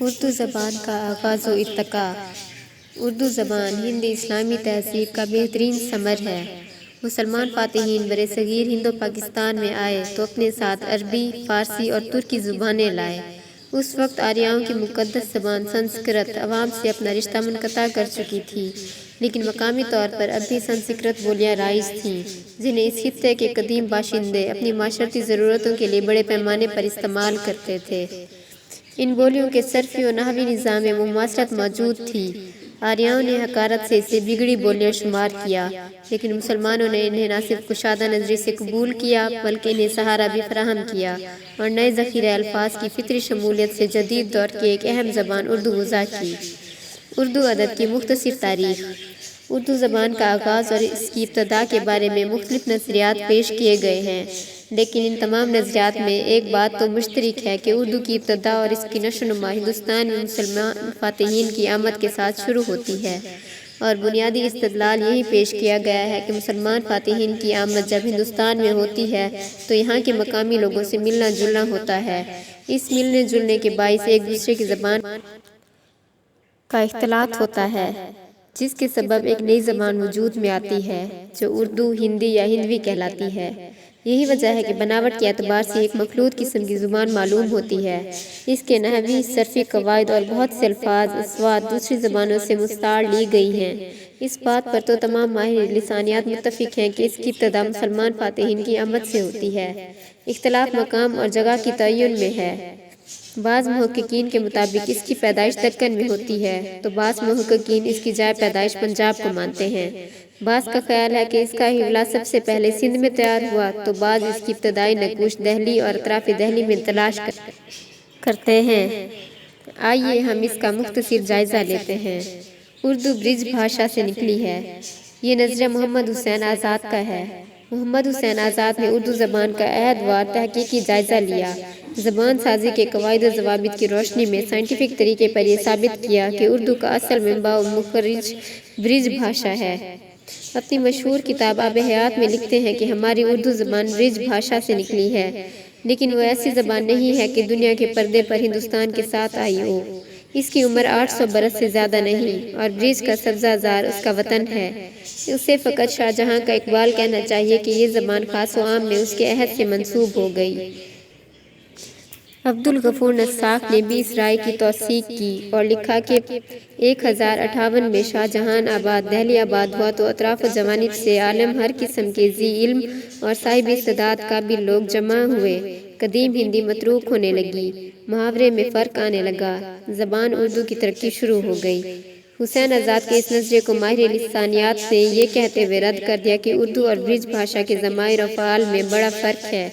اردو زبان کا آغاز و ارتقاء۔ اردو زبان ہند اسلامی تہذیب کا بہترین ثمر ہے۔ مسلمان فاتحین برصغیر ہند و پاکستان میں آئے تو اپنے ساتھ عربی، فارسی اور ترکی زبانیں لائے۔ اس وقت آریاؤں کی مقدس زبان سنسکرت عوام سے اپنا رشتہ منقطع کر چکی تھی، لیکن مقامی طور پر اب بھی سنسکرت بولیاں رائج تھیں، جنہیں اس خطے کے قدیم باشندے اپنی معاشرتی ضرورتوں کے لیے بڑے پیمانے پر استعمال کرتے تھے۔ ان بولیوں کے صرفی و نحوی نظام میں مماثلت موجود تھی۔ آریاؤں نے حقارت سے اسے بگڑی بولیاں شمار کیا، لیکن مسلمانوں نے انہیں نہ صرف کشادہ نظری سے قبول کیا بلکہ انہیں سہارا بھی فراہم کیا اور نئے ذخیرہ الفاظ کی فطری شمولیت سے جدید دور کی ایک اہم زبان اردو وضع کی۔ اردو ادب کی مختصر تاریخ۔ اردو زبان کا آغاز اور اس کی ابتدا کے بارے میں مختلف نظریات پیش کیے گئے ہیں، لیکن ان تمام نظریات میں ایک بات تو مشترک ہے کہ اردو کی ابتدا اور اس کی نشو و نما ہندوستان میں مسلمان فاتحین کی آمد کے ساتھ شروع ہوتی ہے، اور بنیادی استدلال یہی پیش کیا گیا ہے کہ مسلمان فاتحین کی آمد جب ہندوستان میں ہوتی ہے تو یہاں کے مقامی لوگوں سے ملنا جلنا ہوتا ہے۔ اس ملنے جلنے کے باعث ایک دوسرے کی زبان کا اختلاط ہوتا ہے، جس کے سبب ایک نئی زبان وجود میں آتی ہے جو اردو، ہندی یا ہندوی کہلاتی ہے۔ یہی وجہ ہے کہ بناوٹ کے اعتبار سے ایک مخلوط قسم کی زبان معلوم ہوتی ہے۔ اس کے نحوی، صرفی قواعد اور بہت سے الفاظ، اصوات دوسری زبانوں سے مستعار لی گئی ہیں۔ اس بات پر تو تمام ماہر لسانیات متفق ہیں کہ اس کی ابتدا مسلمان فاتحین کی آمد سے ہوتی ہے۔ اختلاف مقام اور جگہ کی تعین میں ہے۔ بعض محققین کے مطابق اس کی پیدائش دکن میں ہوتی ہے تو بعض محققین اس کی جائے پیدائش پنجاب کو مانتے ہیں۔ بعض کا خیال ہے کہ اس کا حوالہ سب سے پہلے سندھ میں تیار ہوا تو بعض اس کی ابتدائی نقوش دہلی اور اطراف دہلی میں تلاش کرتے ہیں۔ آئیے ہم اس کا مختصر جائزہ لیتے ہیں۔ اردو برج بھاشا سے نکلی ہے۔ یہ نظریہ محمد حسین آزاد کا ہے۔ محمد حسین آزاد نے اردو زبان کا عہد وار تحقیقی جائزہ لیا۔ زبان سازی کے قواعد و ضوابط کی روشنی میں سائنٹیفک طریقے پر یہ ثابت کیا کہ اردو کا اصل منبع و مخرج برج بھاشا ہے۔ اپنی مشہور کتاب آب حیات میں لکھتے ہیں کہ ہماری اردو زبان برج بھاشا سے نکلی ہے، لیکن وہ ایسی زبان نہیں ہے کہ دنیا کے پردے پر ہندوستان کے ساتھ آئی ہو۔ اس کی عمر 800 برس سے زیادہ نہیں، اور برج کا سبزہ زار اس کا وطن ہے۔ اسے فقط شاہ جہاں کا اقبال کہنا چاہیے کہ یہ زبان خاص و عام میں اس کے عہد سے منسوب ہو گئی۔ عبدالغفور نساخ نے بھی اس رائے کی توثیق کی اور لکھا کہ 1058 میں شاہ جہان آباد دہلی آباد ہوا تو اطراف و جوانب سے عالم ہر قسم کے ذی علم اور صاحب استعداد قابل لوگ جمع ہوئے۔ قدیم ہندی متروک ہونے لگی، محاورے میں فرق آنے لگا، زبان اردو کی ترقی شروع ہو گئی۔ حسین آزاد کے اس نظریے کو ماہر لسانیات نے یہ کہتے ہوئے رد کر دیا کہ اردو اور برج بھاشا کے ضمائر و افعال میں بڑا فرق ہے۔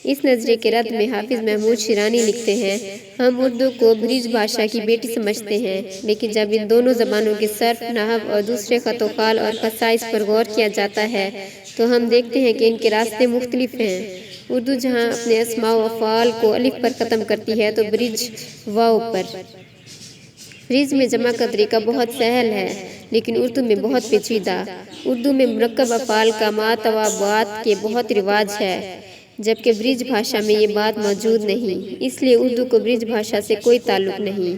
اس نظریے کے رد میں حافظ محمود شیرانی لکھتے ہیں، ہم اردو کو برج بھاشا کی بیٹی سمجھتے ہیں، لیکن جب ان دونوں زبانوں کے صرف، نحو اور دوسرے خط و خال اور خصائص پر غور کیا جاتا ہے تو ہم دیکھتے ہیں کہ ان کے راستے مختلف ہیں۔ اردو جہاں اپنے اسماء و افعال کو الف پر ختم کرتی ہے تو برج واو پر۔ برج میں جمع کا طریقہ بہت سہل ہے، لیکن اردو میں بہت پیچیدہ۔ اردو میں مرکب افعال کا مات و بات کے بہت رواج ہے، جبکہ برج بھاشا میں یہ بات موجود نہیں، اس لیے اردو کو برج بھاشا سے کوئی تعلق نہیں۔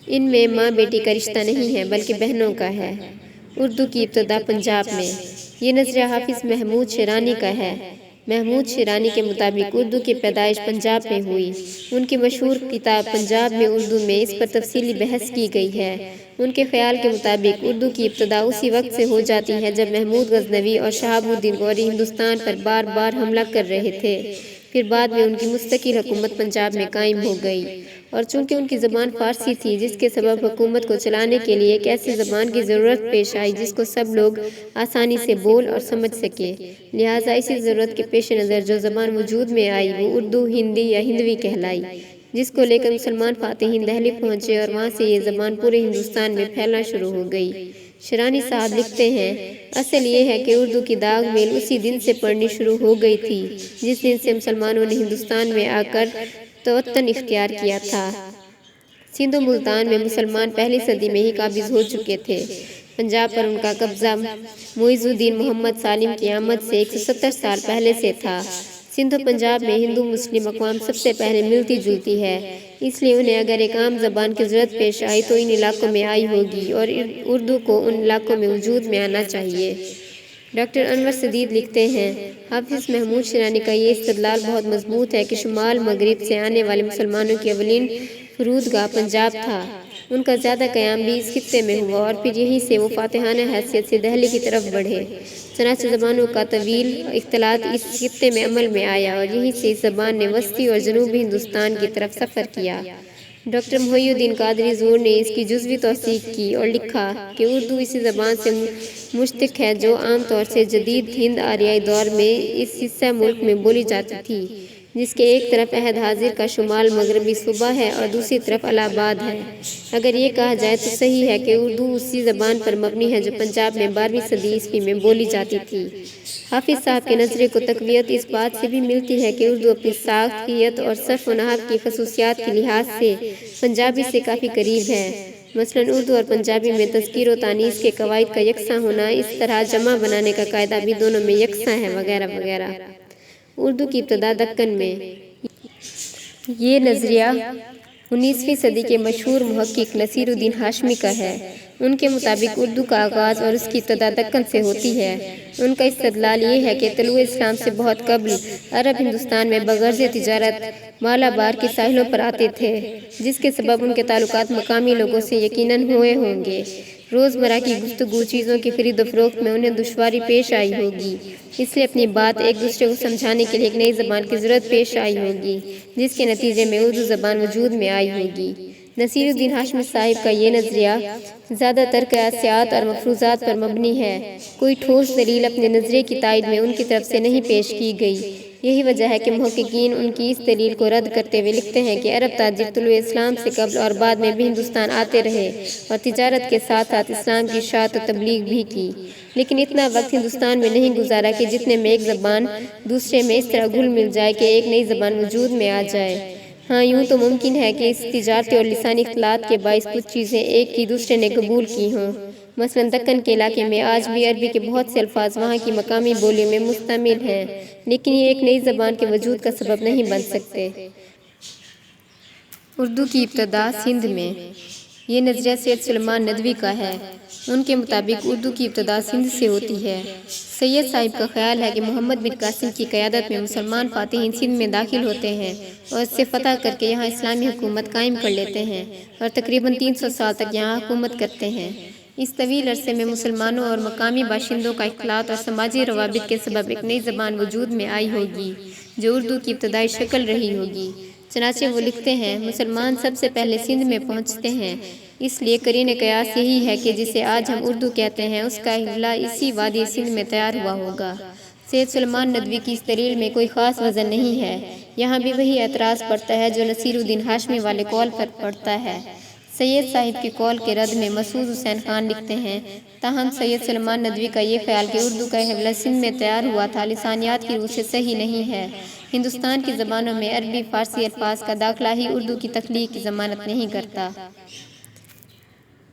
ان میں ماں بیٹی کا رشتہ نہیں ہے بلکہ بہنوں کا ہے۔ اردو کی ابتدا پنجاب میں۔ یہ نظریہ حافظ محمود شیرانی کا ہے۔ محمود شیرانی کے مطابق اردو کی پیدائش پنجاب میں ہوئی۔ ان کی مشہور کتاب پنجاب میں اردو میں اس پر تفصیلی بحث کی گئی ہے۔ ان کے خیال کے مطابق اردو کی ابتدا اسی وقت سے ہو جاتی ہے جب محمود غزنوی اور شہاب الدین غوری ہندوستان پر بار بار حملہ کر رہے تھے، پھر بعد میں ان کی مستقل حکومت پنجاب میں قائم ہو گئی، اور چونکہ ان کی زبان فارسی تھی جس کے سبب حکومت کو چلانے کے لیے ایک ایسی زبان کی ضرورت پیش آئی جس کو سب لوگ آسانی سے بول اور سمجھ سکے، لہٰذا اسی ضرورت کے پیش نظر جو زبان وجود میں آئی وہ اردو، ہندی یا ہندوی کہلائی، جس کو لے کر مسلمان فاتحین دہلی پہنچے اور وہاں سے یہ زبان پورے ہندوستان میں پھیلنا شروع ہو گئی۔ شیرانی صاحب لکھتے ہیں، اصل یہ ہے کہ اردو کی داغ میل اسی دن سے پڑنی شروع ہو گئی تھی جس دن سے مسلمانوں نے ہندوستان میں آ کر توطن اختیار کیا تھا۔ سندھ و ملتان میں مسلمان پہلی صدی میں ہی قابض ہو چکے تھے۔ پنجاب پر ان کا قبضہ معیز الدین محمد سالم کی آمد سے 170 سال پہلے سے تھا۔ سندھ و پنجاب میں ہندو مسلم اقوام سب سے پہلے ملتی جلتی ہے، اس لیے انہیں اگر ایک عام زبان کی ضرورت پیش آئی تو ان علاقوں میں آئی ہوگی اور اردو کو ان علاقوں میں وجود میں آنا چاہیے۔ ڈاکٹر انور سدید لکھتے ہیں، حافظ محمود شیرانی کا یہ استدلال بہت مضبوط ہے کہ شمال مغرب سے آنے والے مسلمانوں کی اولین فرودگاہ پنجاب تھا۔ ان کا زیادہ قیام بھی اس خطے میں ہوا اور پھر یہیں سے وہ فاتحانہ حیثیت سے دہلی کی طرف بڑھے۔ چنانچہ زبانوں کا طویل اختلاط اس خطے میں عمل میں آیا اور یہیں سے اس زبان نے وسطی اور جنوبی ہندوستان کی طرف سفر کیا۔ ڈاکٹر محی الدین قادری زور نے اس کی جزوی توثیق کی اور لکھا کہ اردو اسی زبان سے مشتق ہے جو عام طور سے جدید ہند آریائی دور میں اس حصہ ملک میں بولی جاتی تھی، جس کے ایک طرف عہد حاضر کا شمال مغربی صوبہ ہے اور دوسری طرف الہ آباد ہے۔ اگر یہ کہا جائے تو صحیح ہے کہ اردو اسی زبان پر مبنی ہے جو پنجاب میں 12ویں صدی عیسوی میں بولی جاتی تھی۔ حافظ صاحب کے نظریے کو تقویت اس بات سے بھی ملتی ہے کہ اردو اپنی ساختیت اور صرف و نحو کی خصوصیات کے لحاظ سے پنجابی سے کافی قریب ہے۔ مثلاً اردو اور پنجابی میں تذکیر و تانیث کے قواعد کا یکساں ہونا، اس طرح جمع بنانے کا قاعدہ بھی دونوں میں یکساں ہے، وغیرہ وغیرہ۔ اردو کی ابتدا دکن میں۔ یہ نظریہ 19ویں صدی کے مشہور محقق نصیر الدین ہاشمی کا ہے۔ ان کے مطابق اردو کا آغاز اور اس کی ابتدا دکن سے ہوتی ہے۔ ان کا استدلال یہ ہے کہ طلوع اسلام سے بہت قبل عرب ہندوستان میں بغرض تجارت مالابار کے ساحلوں پر آتے تھے، جس کے سبب ان کے تعلقات مقامی لوگوں سے یقیناً ہوئے ہوں گے۔ روزمرہ کی گفتگو، چیزوں کی خرید و فروخت میں انہیں دشواری پیش آئی ہوگی، اس لیے اپنی بات ایک دوسرے کو سمجھانے کے لیے ایک نئی زبان کی ضرورت پیش آئی ہوگی، جس کے نتیجے میں اردو زبان وجود میں آئی ہوگی۔ نصیر الدین ہاشمی صاحب کا یہ نظریہ زیادہ تر قیاسیات اور مفروضات پر مبنی ہے۔ کوئی ٹھوس دلیل اپنے نظریے کی تائید میں ان کی طرف سے نہیں پیش کی گئی۔ یہی وجہ ہے کہ محققین ان کی اس دلیل کو رد کرتے ہوئے لکھتے ہیں کہ عرب تاجر طلوع اسلام سے قبل اور بعد میں بھی ہندوستان آتے رہے اور تجارت کے ساتھ ساتھ اسلام کی اشاعت و تبلیغ بھی کی، لیکن اتنا وقت ہندوستان میں نہیں گزارا کہ جتنے میں ایک زبان دوسرے میں اس طرح گھل مل جائے کہ ایک نئی زبان وجود میں آ جائے۔ ہاں، یوں تو ممکن ہے کہ اس تجارتی اور لسانی اختلاط کے باعث کچھ چیزیں ایک کی دوسرے نے قبول کی ہوں۔ مثلاً دکن کے علاقے میں آج بھی عربی کے بہت سے الفاظ وہاں کی مقامی بولیوں میں مستعمل ہیں، لیکن یہ ایک نئی زبان کے وجود کا سبب نہیں بن سکتے۔ اردو کی ابتدا سندھ میں۔ یہ نظریہ سید سلیمان ندوی کا ہے۔ ان کے مطابق اردو کی ابتدا سندھ سے ہوتی ہے۔ سید صاحب کا خیال ہے کہ محمد بن قاسم کی قیادت میں مسلمان فاتحین سندھ میں داخل ہوتے ہیں اور اس سے فتح کر کے یہاں اسلامی حکومت قائم کر لیتے ہیں اور تقریباً 300 سال تک یہاں حکومت کرتے ہیں۔ اس طویل عرصے میں مسلمانوں اور مقامی باشندوں کا اختلاط اور سماجی روابط کے سبب ایک نئی زبان وجود میں آئی ہوگی جو اردو کی ابتدائی شکل رہی ہوگی۔ چنانچہ وہ لکھتے ہیں، مسلمان سب سے پہلے سندھ میں پہنچتے ہیں، اس لیے قرین قیاس یہی ہے کہ جسے آج ہم اردو کہتے ہیں اس کا ابتدا اسی وادی سندھ میں تیار ہوا ہوگا۔ سید سلیمان ندوی کی اس دلیل میں کوئی خاص وزن نہیں ہے۔ یہاں بھی وہی اعتراض پڑتا ہے جو نصیر الدین ہاشمی والے قول پر پڑتا ہے۔ سید صاحب کے قول کے رد میں مسعود حسین خان لکھتے ہیں، تاہم سید سلیمان ندوی کا یہ خیال کہ اردو کا حوالہ سندھ میں تیار ہوا تھا لسانیات کی روح سے صحیح نہیں ہے۔ ہندوستان کی زبانوں میں عربی فارسی الفاظ کا داخلہ ہی اردو کی تخلیق کی ضمانت نہیں کرتا،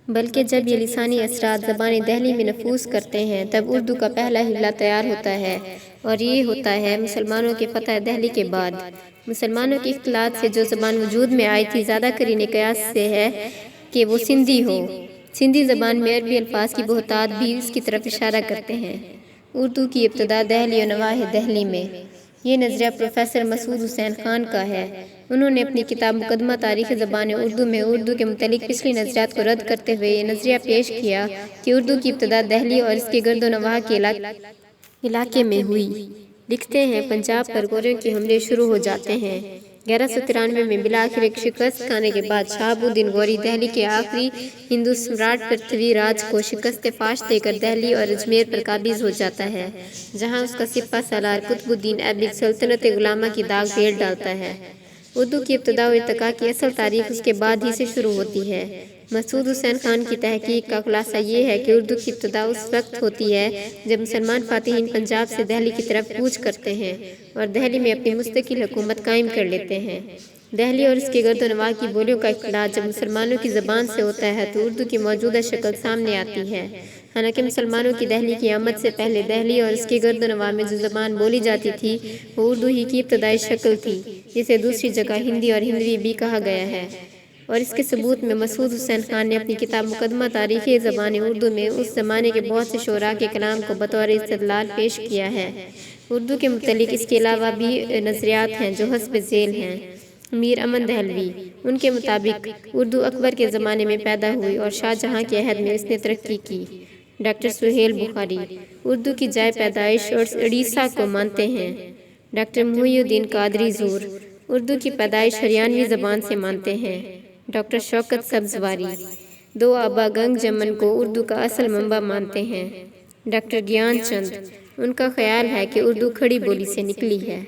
بلکہ جب یہ لسانی اثرات زبان دہلی میں نفوذ کرتے ہیں تب اردو کا پہلا حوالہ تیار ہوتا ہے، اور یہ ہوتا ہے مسلمانوں کے فتح دہلی کے بعد۔ مسلمانوں کے اختلاط سے جو زبان وجود میں آئی تھی زیادہ قرین قیاس سے ہے کہ وہ سندھی ہو۔ سندھی زبان میں عربی الفاظ کی بہتات بھی اس کی طرف اشارہ کرتے ہیں۔ اردو کی ابتدا دہلی و نواحِ دہلی میں۔ یہ نظریہ پروفیسر مسعود حسین خان کا ہے۔ انہوں نے اپنی کتاب مقدمہ تاریخ زبان اردو میں اردو کے متعلق پچھلی نظریات کو رد کرتے ہوئے یہ نظریہ پیش کیا کہ اردو کی ابتدا دہلی اور اس کے گرد و نواح کے علاقے میں ہوئی۔ لکھتے ہیں، پنجاب پر گوریوں کے حملے شروع ہو جاتے ہیں۔ 1193 میں بالآخر ایک شکست کھانے کے بعد شہاب الدین غوری دہلی کے آخری ہندو سمراٹ پرتھوی راج کو شکست فاش دے کر دہلی اور اجمیر پر قابض ہو جاتا ہے، جہاں اس کا سپہ سالار قطب الدین ایبک سلطنت غلامہ کی داغ پھیر ڈالتا ہے۔ اردو کی ابتدا و ارتقاء کی اصل تاریخ اس کے بعد ہی سے شروع ہوتی ہے۔ مسعود حسین خان کی تحقیق کا خلاصہ یہ ہے کہ اردو کی ابتدا اس وقت ہوتی ہے جب مسلمان فاتحین پنجاب سے دہلی کی طرف کوچ کرتے ہیں اور دہلی میں اپنی مستقل حکومت قائم کر لیتے ہیں۔ دہلی اور اس کے گرد و نواح کی بولیوں کا اختلاط جب مسلمانوں کی زبان سے ہوتا ہے تو اردو کی موجودہ شکل سامنے آتی ہے۔ حالانکہ مسلمانوں کی دہلی کی آمد سے پہلے دہلی اور اس کے گرد و نواح میں جو زبان بولی جاتی تھی وہ اردو ہی کی ابتدائی شکل تھی، جسے دوسری جگہ ہندی اور ہندوی بھی کہا گیا ہے۔ اور اس کے ثبوت میں مسعود حسین خان نے اپنی کتاب مقدمہ تاریخ زبان اردو میں اس زمانے کے بہت سے شعراء کے کلام کو بطور استدلال پیش کیا ہے۔ اردو کے متعلق اس کے علاوہ بھی نظریات ہیں جو حسب ذیل ہیں۔ میر امن دہلوی، ان کے مطابق اردو اکبر کے زمانے میں پیدا ہوئی اور شاہ جہاں کے عہد میں اس نے ترقی کی۔ ڈاکٹر سہیل بخاری، اردو کی جائے پیدائش اڑیسہ کو مانتے ہیں۔ ڈاکٹر محی الدین قادری زور، اردو کی پیدائش ہریانوی زبان سے مانتے ہیں۔ ڈاکٹر شوکت سبزواری، دو آبا گنگ جمن کو اردو کا اصل منبع مانتے ہیں۔ ڈاکٹر گیان چند، ان کا خیال ہے کہ اردو کھڑی بولی سے نکلی ہے۔